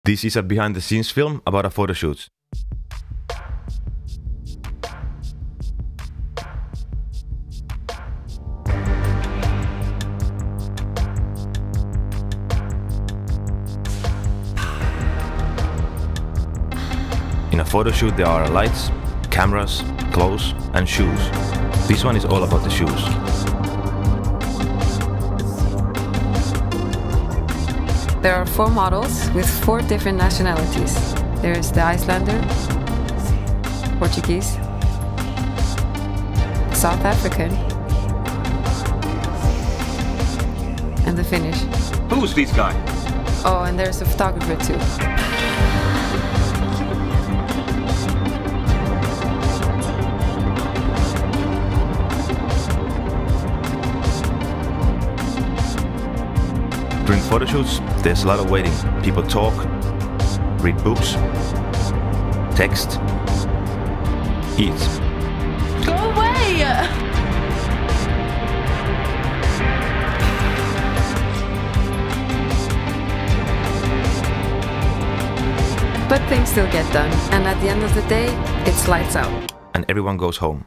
This is a behind-the-scenes film about a photo shoot. In a photo shoot there are lights, cameras, clothes and shoes. This one is all about the shoes. There are 4 models with 4 different nationalities. There is the Icelander, Portuguese, South African, and the Finnish. Who's this guy? Oh, and there's a photographer too. During photo shoots, there's a lot of waiting. People talk, read books, text, eat. Go away! But things still get done, and at the end of the day, it's lights out. And everyone goes home.